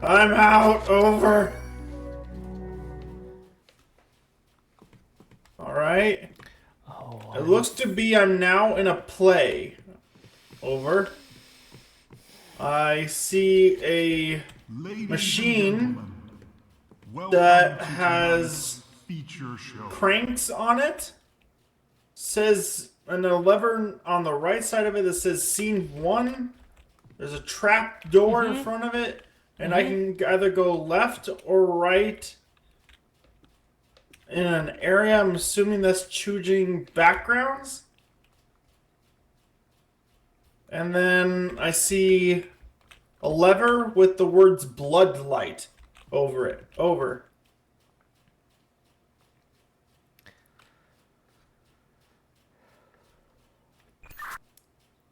I'm out. Over. Alright. Oh, It looks to be I'm now in a play. Over. I see a Ladies and machine gentlemen, welcome that to tonight's has feature show. cranks on it. Says, and a lever on the right side of it that says scene 1. There's a trap door in front of it. And I can either go left or right in an area. I'm assuming that's choosing backgrounds. And then I see a lever with the words Bloodlight over it. Over.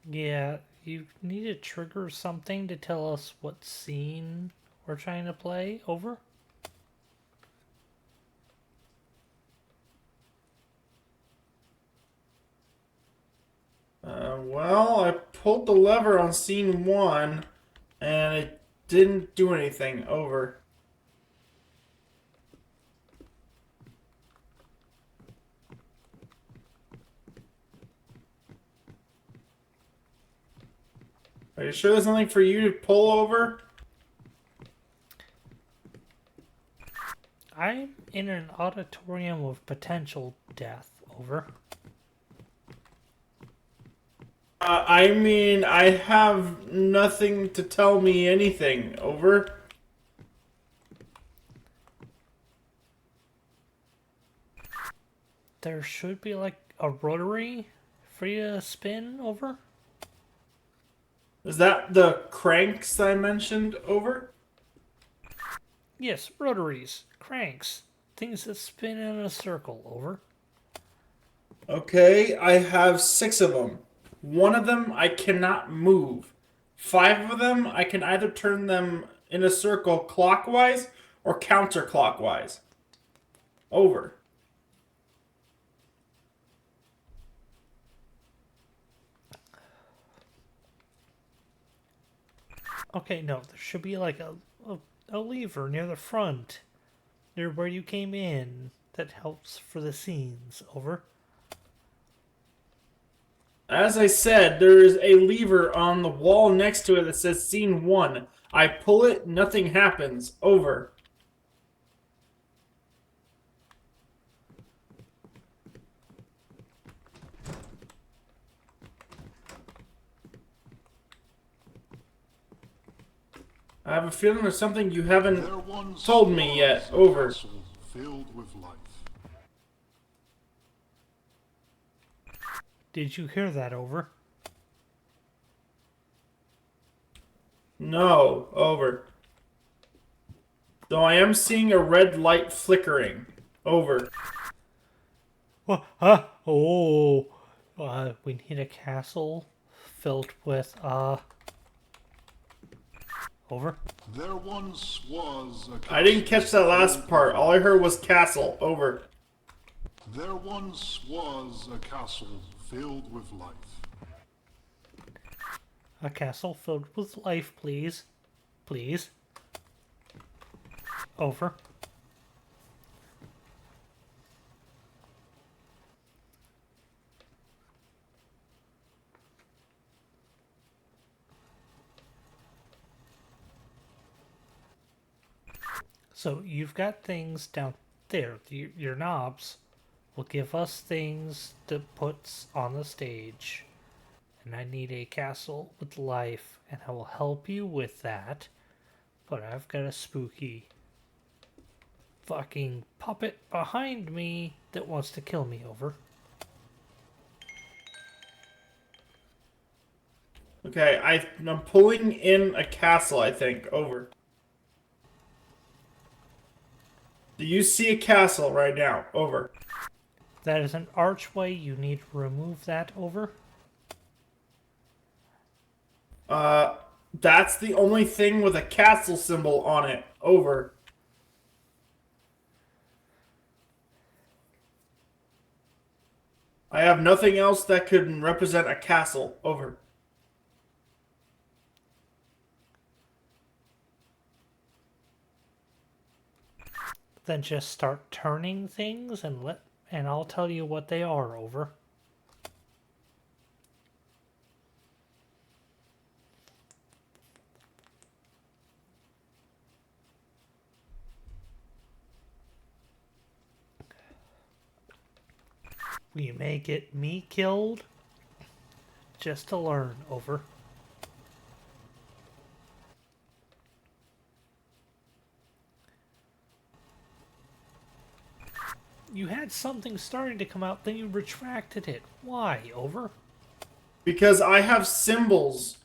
yeah. You need to trigger something to tell us what scene we're trying to play. Over. Well, I pulled the lever on scene 1 and it didn't do anything. Over. Are you sure there's nothing for you to pull over? I'm in an auditorium of potential death. Over. I mean, I have nothing to tell me anything. Over. There should be like a rotary for you to spin. Over. Is that the cranks I mentioned? Over. Yes, rotaries, cranks, things that spin in a circle. Over. Okay, I have 6 of them. One of them I cannot move. 5 of them I can either turn them in a circle clockwise or counterclockwise. Over. Okay, no, there should be like a lever near the front, near where you came in, that helps for the scenes. Over. As I said, there is a lever on the wall next to it that says scene 1. I pull it, nothing happens. Over. I have a feeling there's something you haven't There once told me yet. was a Over. castle filled with life. Did you hear that? Over. No. Over. Though I am seeing a red light flickering. Over. What? Huh? Oh, we need a castle filled with Over. There once was a castle. I didn't catch that last part. All I heard was castle. Over. There once was a castle filled with life. A castle filled with life, please. Please. Over. So you've got things down there. Your knobs will give us things to put on the stage. And I need a castle with life, and I will help you with that. But I've got a spooky fucking puppet behind me that wants to kill me. Over. Okay, I'm pulling in a castle, I think. Over. Do you see a castle right now? Over. That is an archway. You need to remove that. Over. That's the only thing with a castle symbol on it. Over. I have nothing else that could represent a castle. Over. Then just start turning things and I'll tell you what they are. Over. You may get me killed just to learn. Over. You had something starting to come out, then you retracted it. Why? Over. Because I have symbols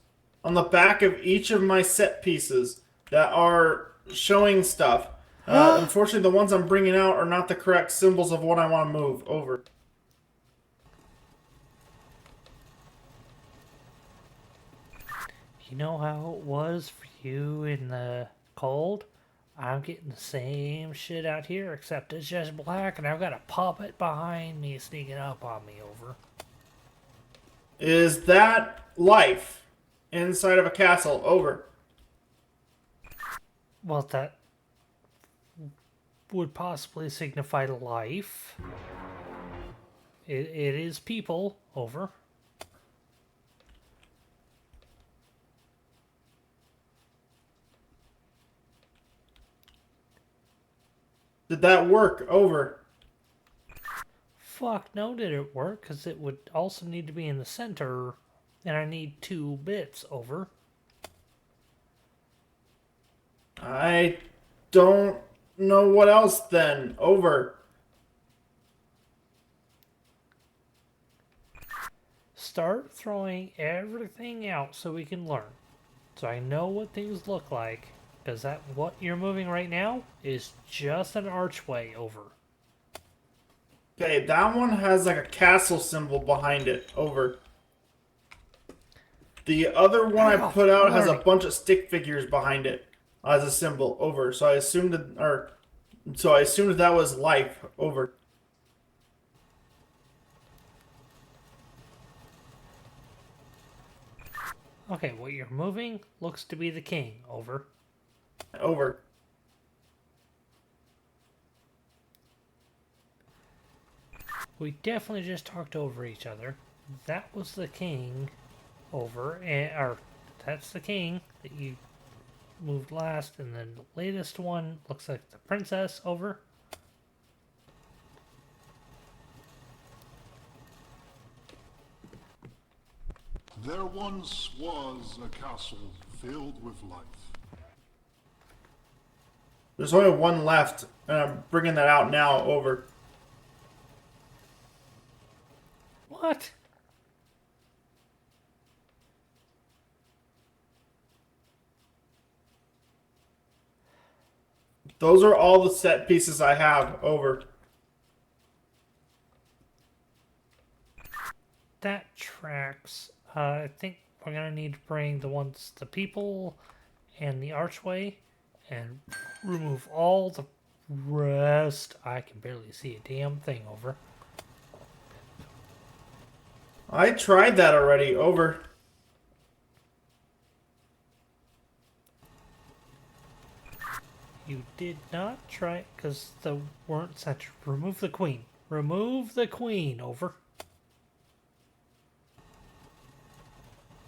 on the back of each of my set pieces that are showing stuff. Unfortunately, the ones I'm bringing out are not the correct symbols of what I want to move. Over. You know how it was for you in the cold? I'm getting the same shit out here, except it's just black and I've got a puppet behind me sneaking up on me. Over. Is that life inside of a castle? Over. Well, that would possibly signify life. It is people. Over. Did that work? Over. Fuck, no, did it work? Because it would also need to be in the center, and I need 2 bits. Over. I don't know what else then. Over. Start throwing everything out so we can learn. So I know what things look like. Because that what you're moving right now is just an archway. Over. Okay, that one has like a castle symbol behind it. Over. The other one I put out has a bunch of stick figures behind it as a symbol. Over. So I assumed that was life. Over. Okay, what you're moving looks to be the king. Over. Over. We definitely just talked over each other. That was the king. Over. Or that's the king that you moved last. And then the latest one looks like the princess. Over. There once was a castle filled with life. There's only one left, and I'm bringing that out now. Over. What? Those are all the set pieces I have. Over. That tracks. I think we're gonna need to bring the people and the archway and remove all the rest. I can barely see a damn thing. Over. I tried that already. Over. You did not try it because the weren't centered. Remove the queen. Remove the queen. Over.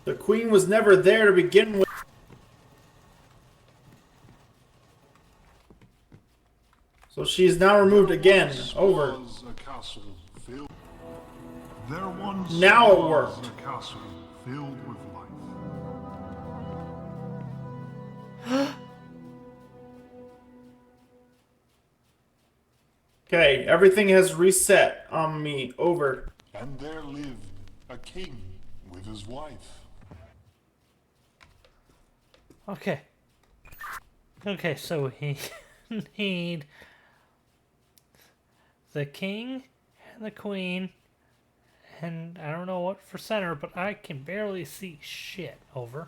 The queen was never there to begin with. So she is now removed again. Over. Now it worked. A castle filled with life. Okay, everything has reset on me. Over. And there lived a king with his wife. Okay. Okay, so we need the king and the queen, and I don't know what for center, but I can barely see shit. Over.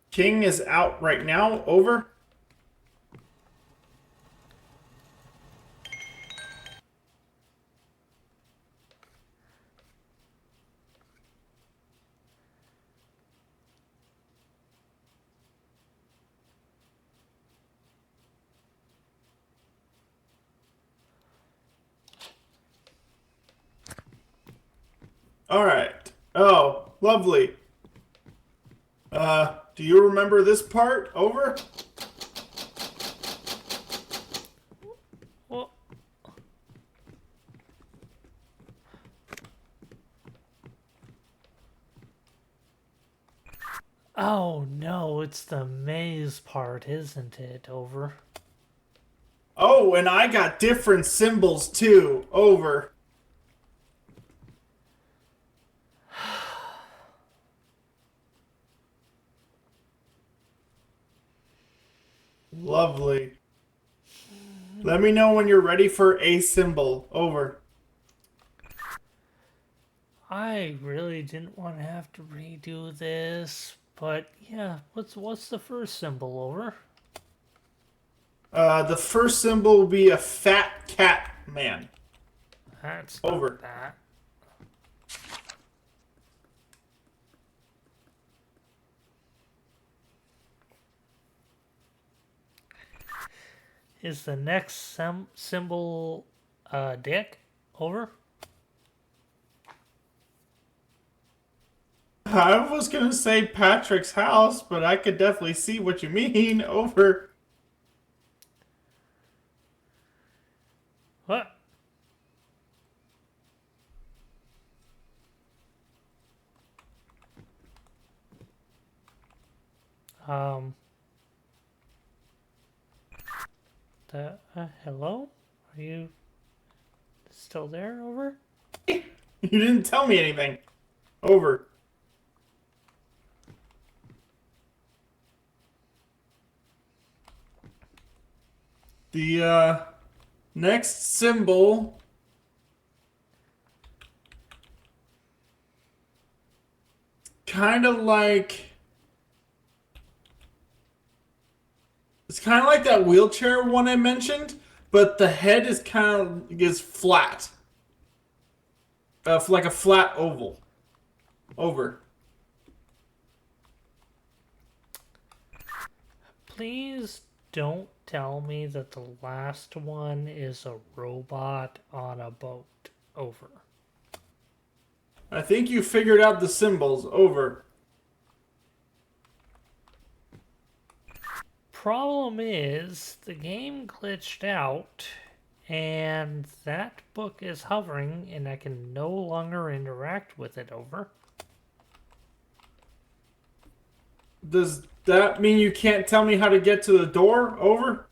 King is out right now. Over. Alright. Oh, lovely. Do you remember this part? Over? Well, oh no, it's the maze part, isn't it? Over. Oh, and I got different symbols too. Over. Lovely. Let me know when you're ready for a symbol. Over. I really didn't want to have to redo this, but yeah, what's the first symbol? Over? The first symbol will be a fat cat man. That's Over. not that. Is the next symbol dick? Over? I was gonna say Patrick's house, but I could definitely see what you mean. Over. What? Um. Hello? Are you still there? Over? You didn't tell me anything. Over. The next symbol kind of like it's kind of like that wheelchair one I mentioned, but the head is is flat, like a flat oval. Over. Please don't tell me that the last one is a robot on a boat. Over. I think you figured out the symbols. Over. Problem is, the game glitched out, and that book is hovering, and I can no longer interact with it. Over. Does that mean you can't tell me how to get to the door? Over.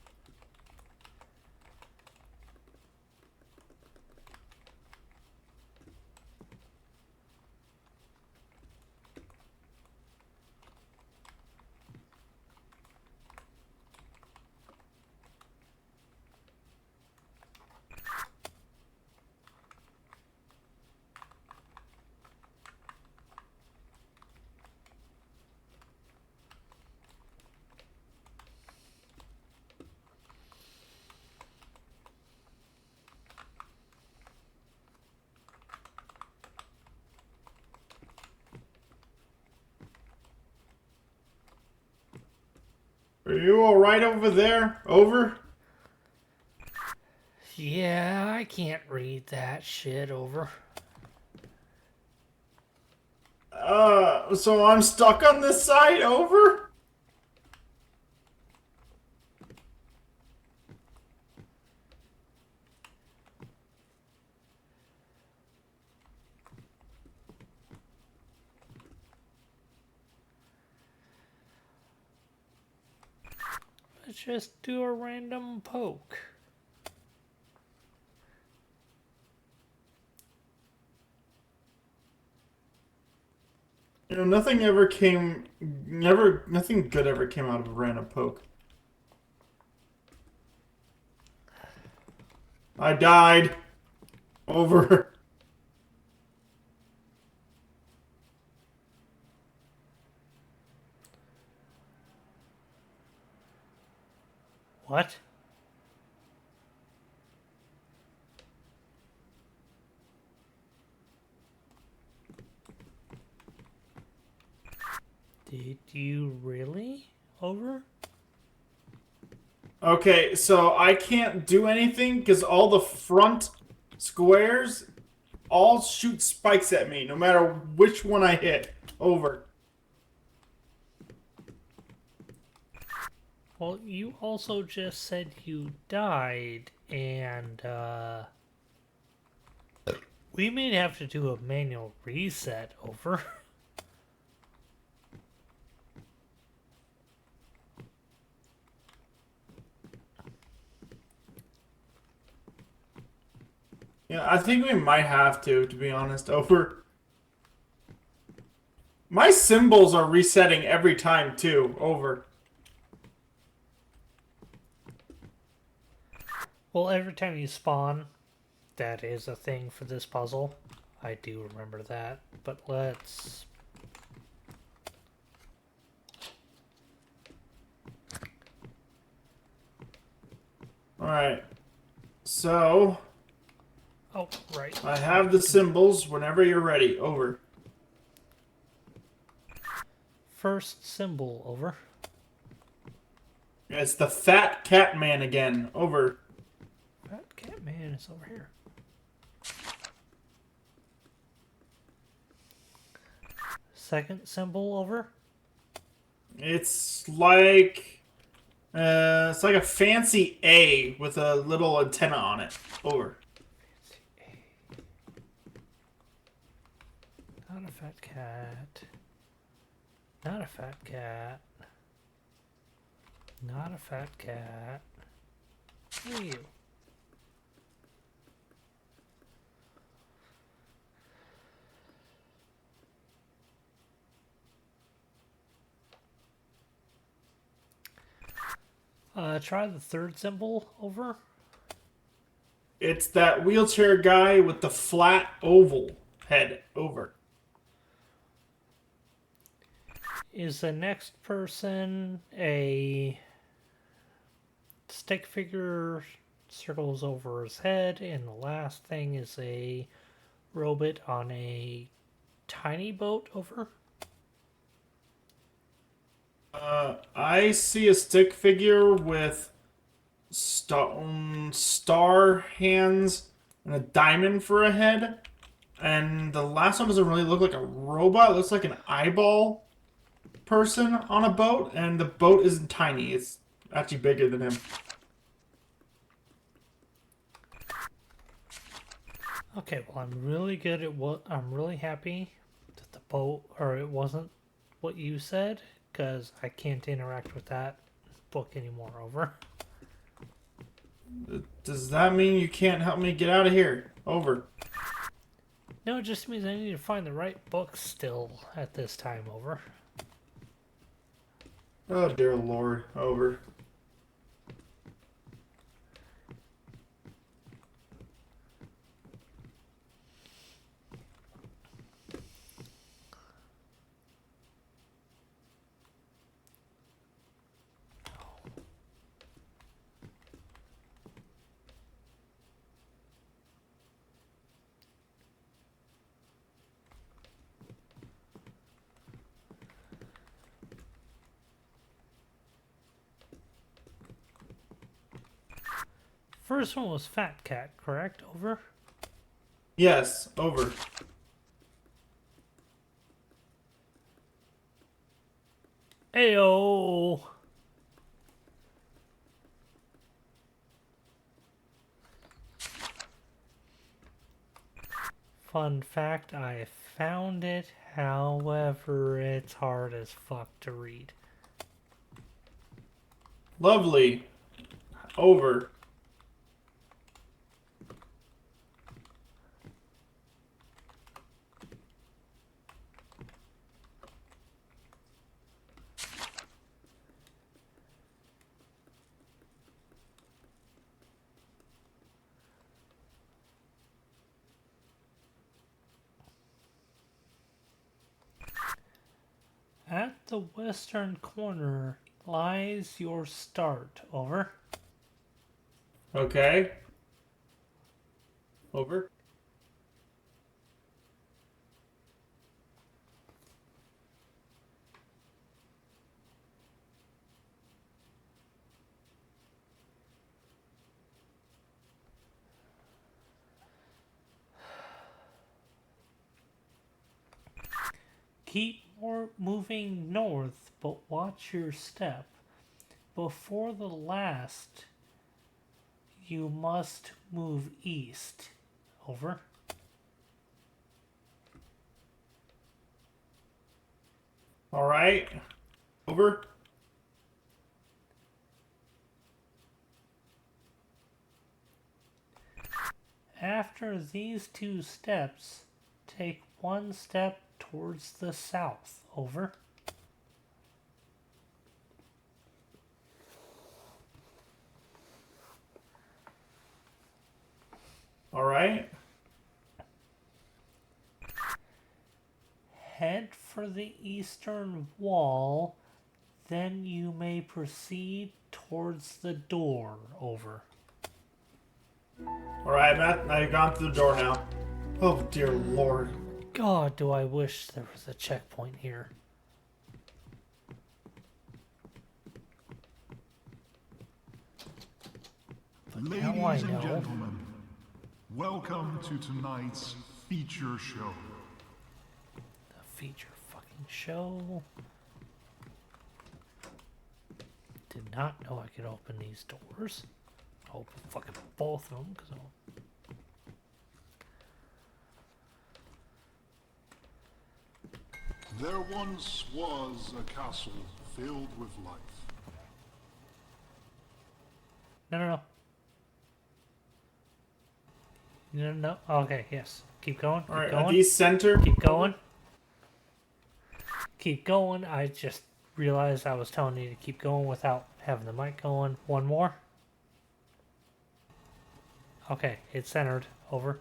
Are you all right over there? Over. Yeah, I can't read that shit. Over. So I'm stuck on this side. Over. Let's just do a random poke. You know, nothing good ever came out of a random poke. I died. Over. What? Did you really? Over? Okay, so I can't do anything because all the front squares all shoot spikes at me, no matter which one I hit. Over. Well, you also just said you died, and we may have to do a manual reset. Over. Yeah, I think we might have to be honest. Over. My symbols are resetting every time, too. Over. Well, every time you spawn, that is a thing for this puzzle. I do remember that, but let's... Alright. So, Oh, right. I have the symbols whenever you're ready. Over. First symbol, over. It's the fat cat man again. Over. Fat cat man is over here. Second symbol, over. It's like a fancy A with a little antenna on it. Over. Not a fat cat. Not a fat cat. Not a fat cat. Who are you? Try the third symbol, over. It's that wheelchair guy with the flat oval head. Over. Is the next person a stick figure circles over his head, and the last thing is a robot on a tiny boat, over? I see a stick figure with star hands and a diamond for a head. And the last one doesn't really look like a robot. It looks like an eyeball person on a boat. And the boat isn't tiny. It's actually bigger than him. Okay, well, I'm really good at what I'm really happy that the boat, or it wasn't what you said, because I can't interact with that book anymore, over. Does that mean you can't help me get out of here? Over. No, it just means I need to find the right book still at this time, over. Oh, dear Lord. Over. First one was Fat Cat, correct? Over. Yes. Over. Ayo! Fun fact, I found it, however, it's hard as fuck to read. Lovely. Over. At the western corner lies your start, over. Okay. Over. Keep moving north, but watch your step. Before the last, you must move east. Over. All right. Over. After these 2 steps, take 1 step towards the south. Over. All right. Head for the eastern wall, then you may proceed towards the door. Over. All right, Matt. I've gone through the door now. Oh dear Lord. God, do I wish there was a checkpoint here. But now I Ladies and know. gentlemen, welcome to tonight's feature show. The feature fucking show. Did not know I could open these doors. I'll open fucking both of them because I'll... There once was a castle filled with life. No. No. Okay, yes. Keep going. Keep All right. going. Are these center? Keep going. Keep going. I just realized I was telling you to keep going without having the mic going. One more. Okay, it's centered. Over.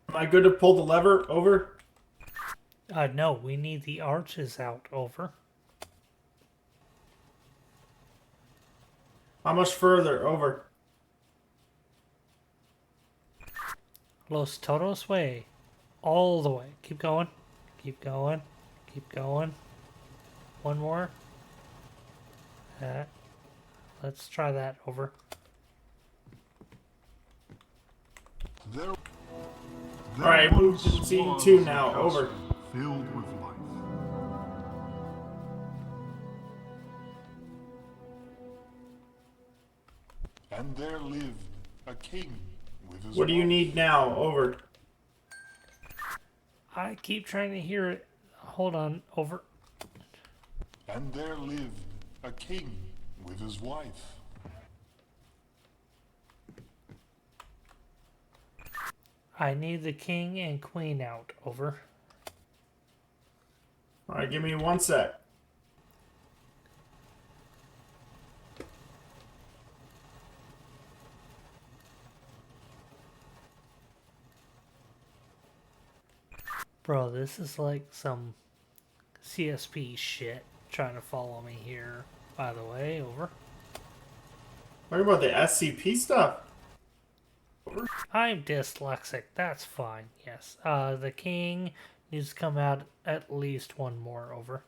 Am I good to pull the lever? Over. No, we need the arches out. Over. How much further? Over. Los Toros way. All the way. Keep going. Keep going. Keep going. One more. Let's try that. Over. There All right, moved to once scene was 2 a now. castle Over. Filled with life. And there lived a king with his What do you wife. need now? Over. I keep trying to hear it. Hold on. Over. And there lived a king with his wife. I need the king and queen out. Over. All right, give me 1 sec. Bro, this is like some CSP shit trying to follow me here. By the way, over. What about the SCP stuff? I'm dyslexic. That's fine. Yes. The king needs to come out at least one more. Over.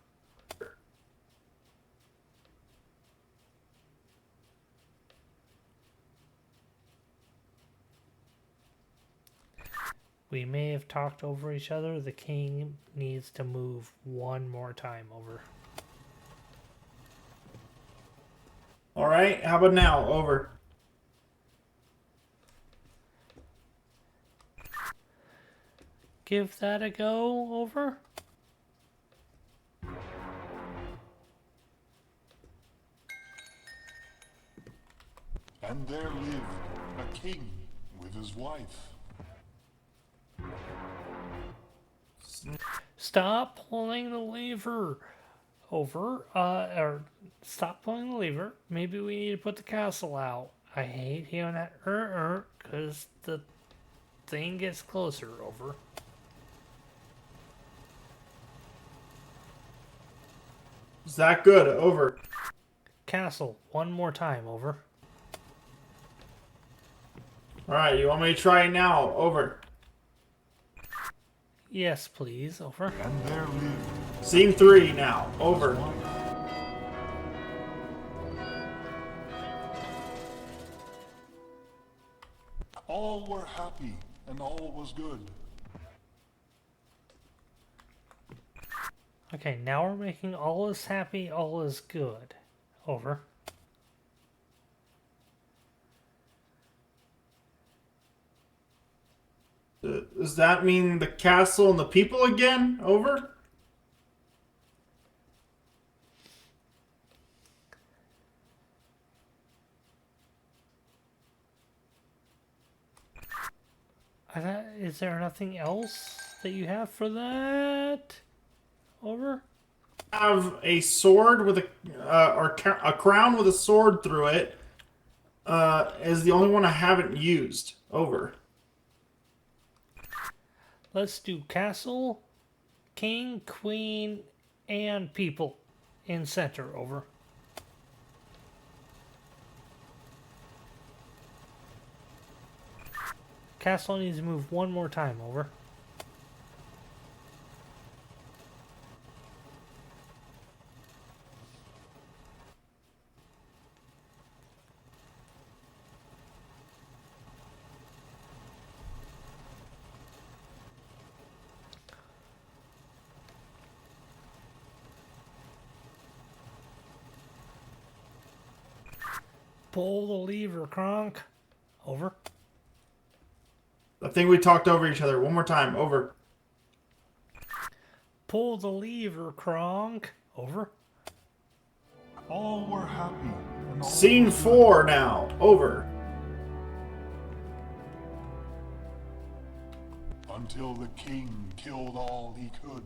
We may have talked over each other. The king needs to move one more time. Over. All right, how about now? Over. Give that a go. Over. And there lived a king with his wife. Stop pulling the lever. Over. Or stop pulling the lever. Maybe we need to put the castle out. I hate hearing that because the thing gets closer. Over. Is that good? Over. Castle. One more time. Over. All right, you want me to try it now? Over. Yes, please. Over. And there lived Scene 3 now. Over. his wife. All were happy, and all was good. Okay, now we're making all is happy, all is good. Over. Does that mean the castle and the people again? Over? Is there nothing else that you have for that? Over? Have a sword with a crown with a sword through it. Is the only one I haven't used. Over. Let's do castle, king, queen, and people in center. Over. Castle needs to move one more time. Over. Pull the lever, Kronk. Over. I think we talked over each other. One more time. Over. Pull the lever, Kronk. Over. All were happy, and all Scene was good. 4 now. Over. Until the king killed all he could.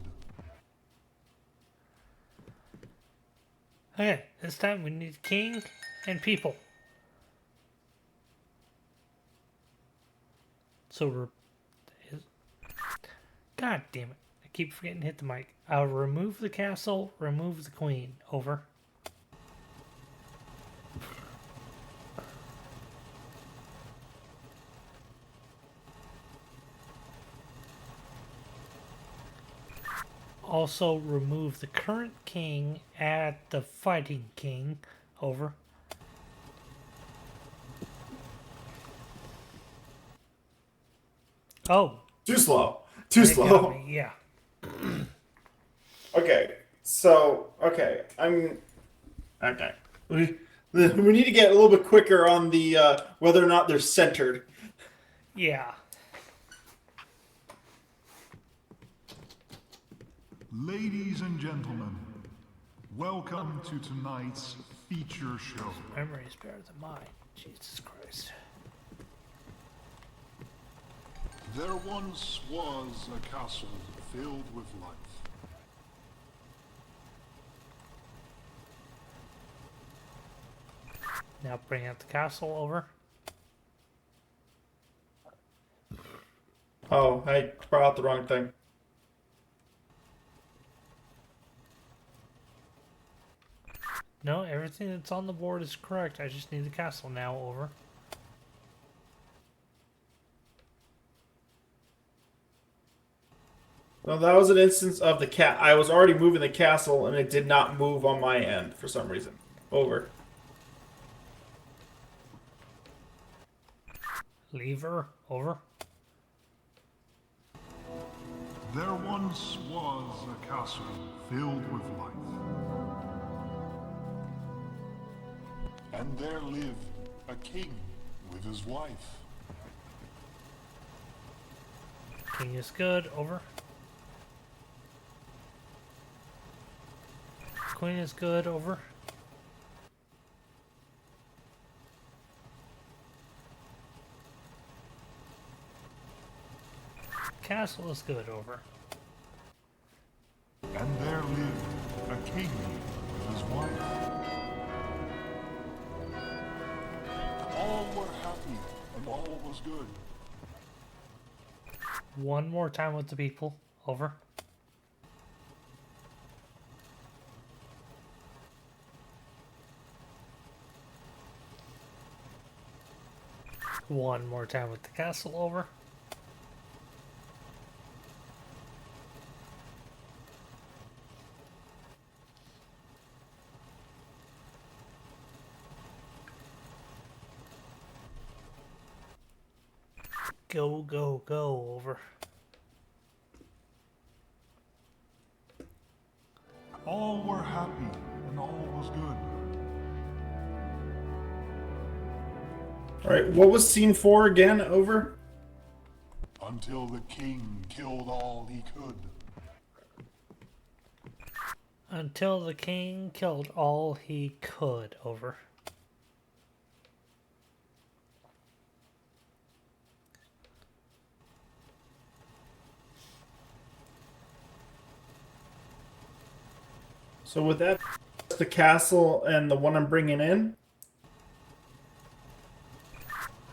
Okay, this time we need king and people. So God damn it. I keep forgetting to hit the mic. I'll remove the castle, remove the queen. Over. Also remove the current king, add the fighting king. Over. Oh, Too slow. Too it got slow. me. Yeah. Okay. So, okay. Okay. We need to get a little bit quicker on the whether or not they're centered. Yeah. Ladies and gentlemen, welcome to tonight's feature show. Memory is better than mine. Jesus Christ. There once was a castle filled with life. Now bring out the castle. Over. Oh, I brought out the wrong thing. No, everything that's on the board is correct. I just need the castle now. Over. Well, that was an instance of the cat. I was already moving the castle, and it did not move on my end for some reason. Over. Lever. Over. There once was a castle filled with life. And there lived a king with his wife. King is good. Over. Queen is good. Over. Castle is good. Over. And there lived a king with his wife. All were happy, and all was good. One more time with the people. Over. One more time with the castle. Over. Go, go, go, over. All were happy, and all was good. Alright, what was scene 4 again? Over? Until the king killed all he could. Until the king killed all he could, over. So with that, the castle and the one I'm bringing in?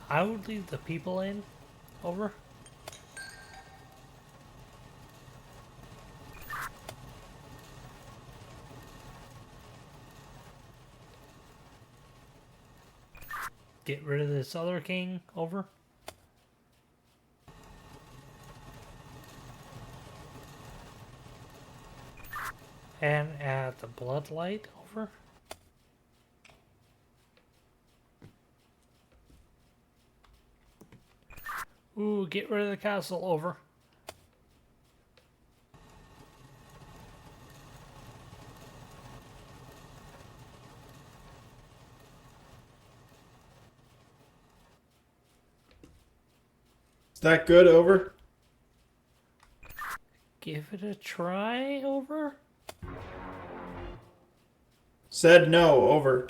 I would leave the people in, over. Get rid of this other king, over. And add the bloodlight, over. Ooh, get rid of the castle, over. Is that good? Over? Give it a try, over. Said no. Over.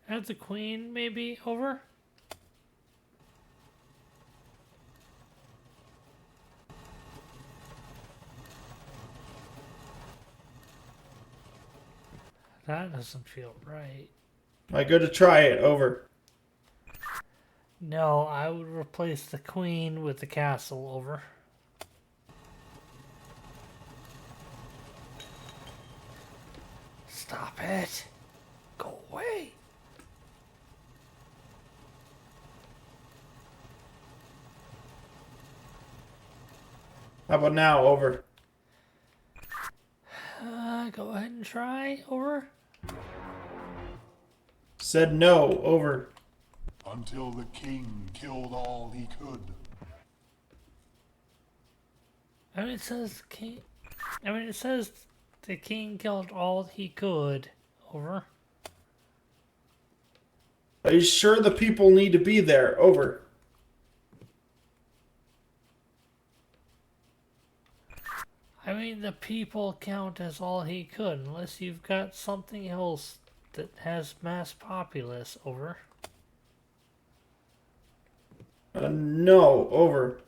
Add the queen, maybe, over. That doesn't feel right. Am I good to try it? Over. No, I would replace the queen with the castle, over. Stop it. Go away. How about now? Over. Go ahead and try, over. Said no. Over. Until the king killed all he could. I mean, it says king. I mean, it says the king killed all he could, over. Are you sure the people need to be there? Over. I mean, the people count as all he could, unless you've got something else that has mass populace, over. No. Over.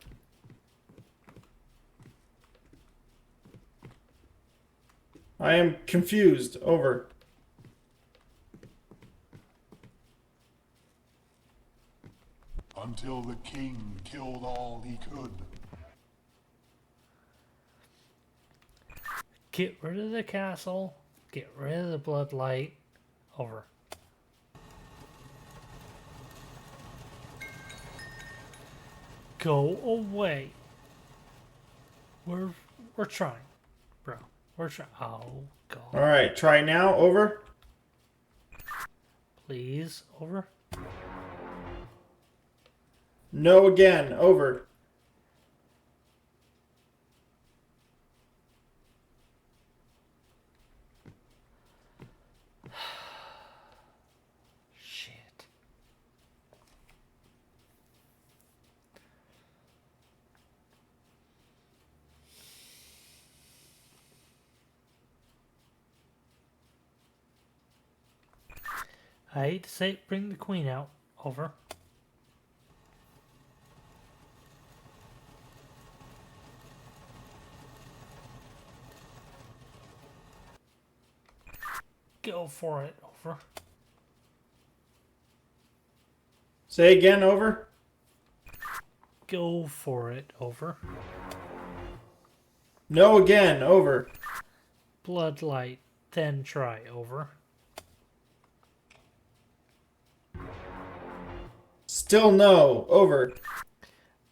I am confused. Over. Until the king killed all he could. Get rid of the castle. Get rid of the bloodlight. Over. Go away. We're trying, bro. We're trying. Oh god. All right. Try now. Over. Please, over. No again. Over. Shit. I hate to say it, bring the queen out. Over. Go for it. Over. Say again. Over. Go for it. Over. No again. Over. Bloodlight. Then try. Over. Still no. Over.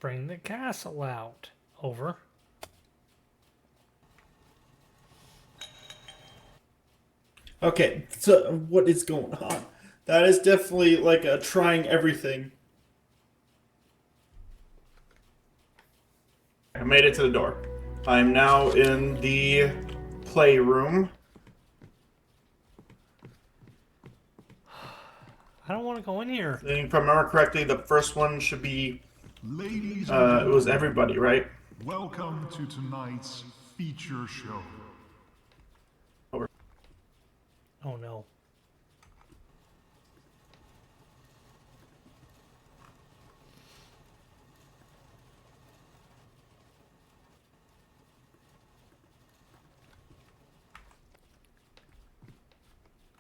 Bring the castle out. Over. Okay, so what is going on? That is definitely like a trying everything. I made it to the door. I'm now in the playroom. I don't want to go in here. And if I remember correctly, the first one should be, Ladies and it gentlemen, was everybody, right? welcome to tonight's feature show. Over. Oh no.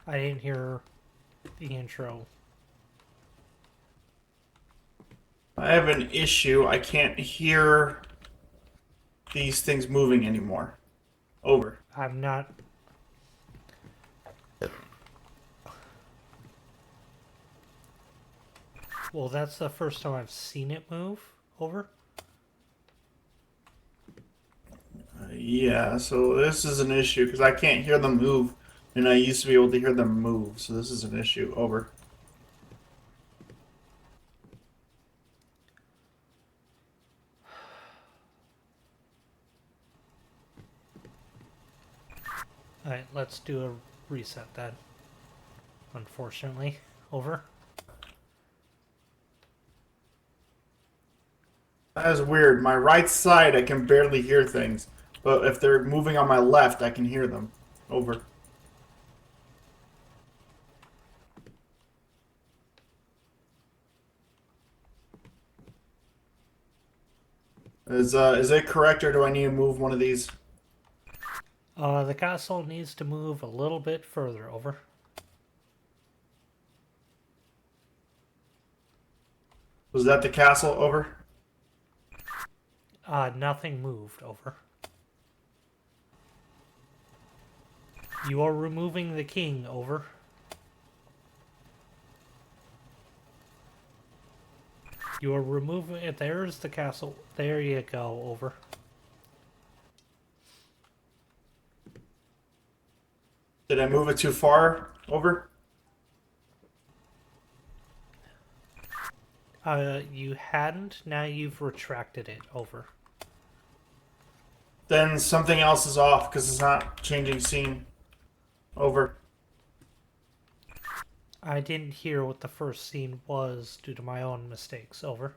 I didn't hear the intro. I have an issue. I can't hear these things moving anymore. Over. I'm not. Well, that's the first time I've seen it move. Over. Yeah, so this is an issue because I can't hear them move, and I used to be able to hear them move, so this is an issue. Over. Alright, let's do a reset then. Unfortunately. Over. That is weird. My right side, I can barely hear things, but if they're moving on my left, I can hear them. Over. Is it correct, or do I need to move one of these? The castle needs to move a little bit further. Over. Was that the castle? Over. Nothing moved. Over. You are removing the king. Over. You are removing it. There's the castle. There you go. Over. Did I move it too far? Over. You hadn't. Now you've retracted it. Over. Then something else is off because it's not changing scene. Over. I didn't hear what the first scene was due to my own mistakes. Over.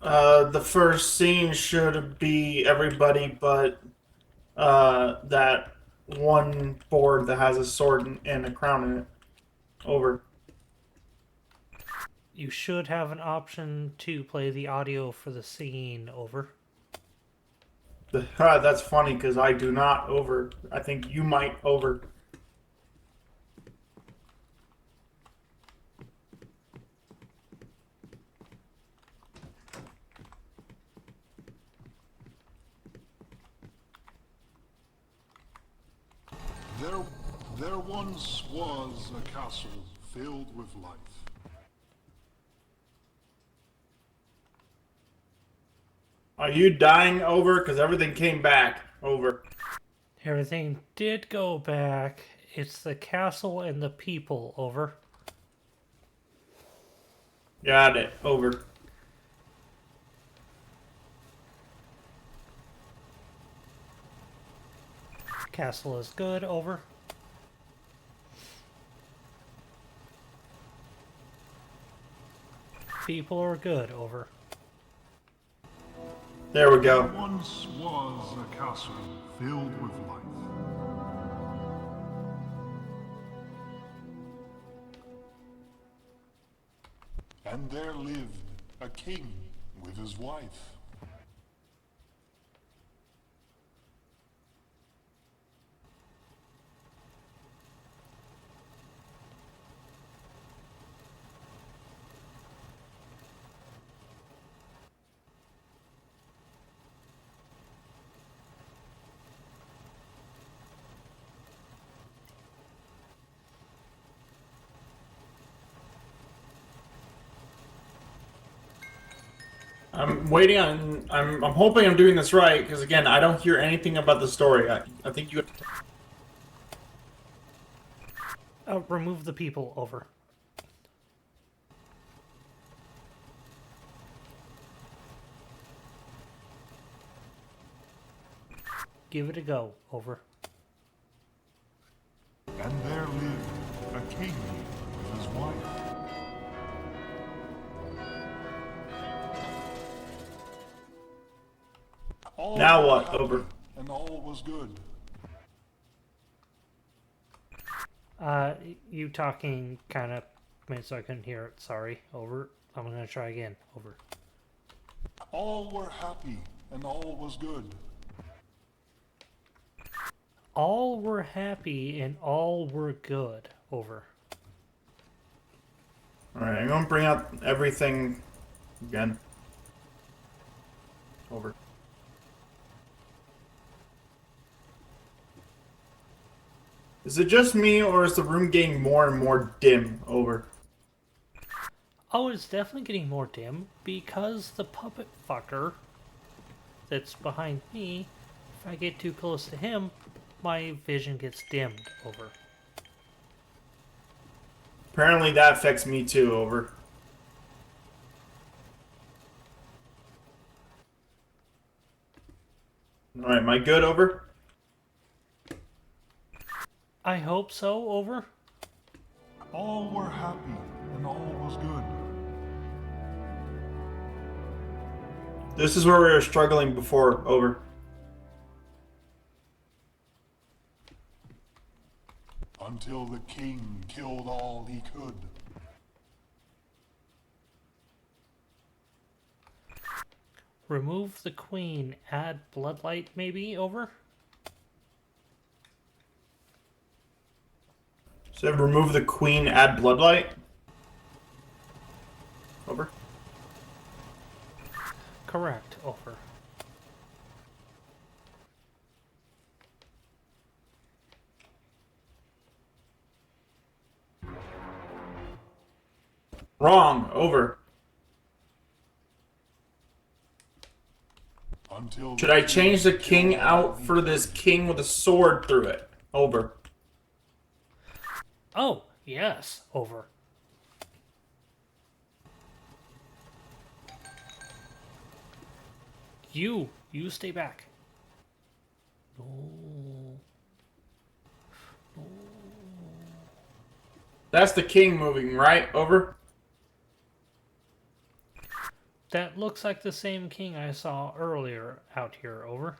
The first scene should be everybody but that one board that has a sword and a crown in it. Over. You should have an option to play the audio for the scene. Over. That's funny because I do not. Over. I think you might. Over. There once was a castle filled with life. Are you dying? Over? Because everything came back. Over. Everything did go back. It's the castle and the people. Over. Got it. Over. Castle is good. Over. People are good. Over. There we There go. once was a castle filled with life. And there lived a king with his wife. I'm waiting on. I'm hoping I'm doing this right because again, I don't hear anything about the story. I think you. Remove the people. Over. Give it a go. Over. And there lived a king with his wife. All Now were what? happy, Over. and all was good. You talking kind of made so I couldn't hear it. Sorry. Over. I'm gonna try again. Over. All were happy, and all was good. All were happy and all were good. Over. Alright, I'm gonna bring out everything again. Over. Is it just me, or is the room getting more and more dim? Over. Oh, it's definitely getting more dim because the puppet fucker that's behind me, if I get too close to him, my vision gets dimmed. Over. Apparently that affects me too. Over. Alright, am I good? Over? I hope so. Over. All were happy, and all was good. This is where we were struggling before. Over. Until the king killed all he could. Remove the queen. Add bloodlight, maybe. Over. So remove the queen, add bloodlight. Over. Correct. Over. Wrong. Over. Until Should I change the king out for this king with a sword through it? Over. Oh, yes. Over. You stay back. No. That's the king moving, right? Over. That looks like the same king I saw earlier out here. Over.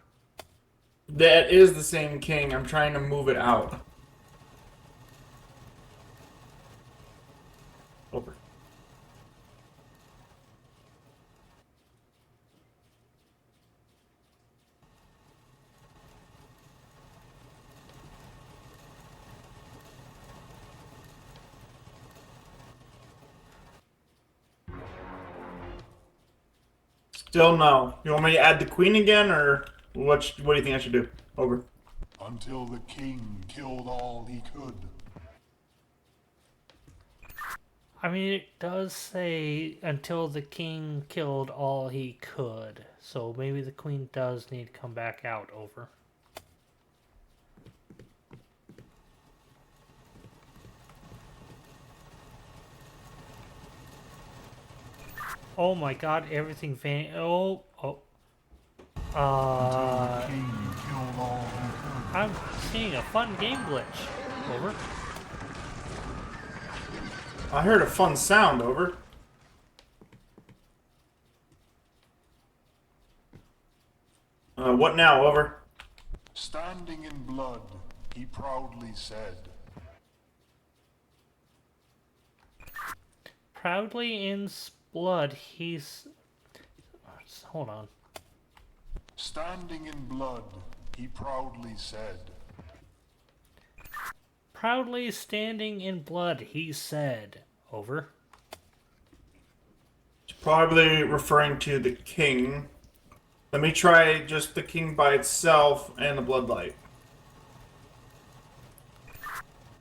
That is the same king. I'm trying to move it out. Over. Still no. You want me to add the queen again, or what do you think I should do? Over. Until the king killed all he could. I mean, it does say until the king killed all he could. So maybe the queen does need to come back out. Over. Oh my god, everything oh. Until the king killed all he could. I'm seeing a fun game glitch. Over. I heard a fun sound. Over. What now? Over. Standing in blood, he proudly said. Proudly in blood, he's... Hold on. Standing in blood, he proudly said. Proudly standing in blood, he said. Over. It's probably referring to the king. Let me try just the king by itself and the bloodlight.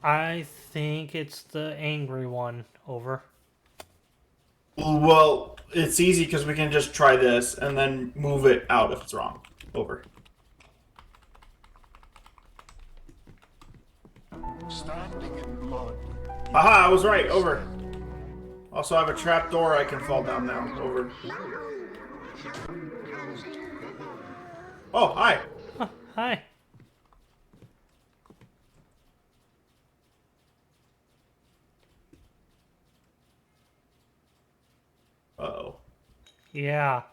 I think it's the angry one. Over. Well, it's easy because we can just try this and then move it out if it's wrong. Over. standing in blood. Aha, I was right. Over. Also, I have a trap door I can fall down now. Over. Oh, hi. Hi. Uh-oh. Yeah.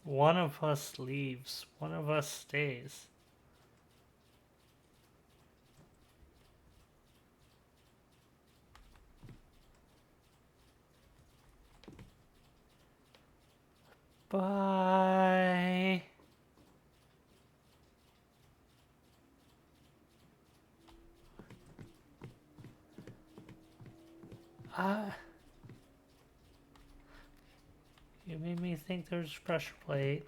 One of us leaves, one of us stays. Bye. You made me think there's a pressure plate.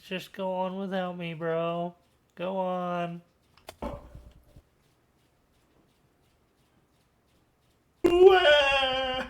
Just go on without me, bro. Go on. Wah!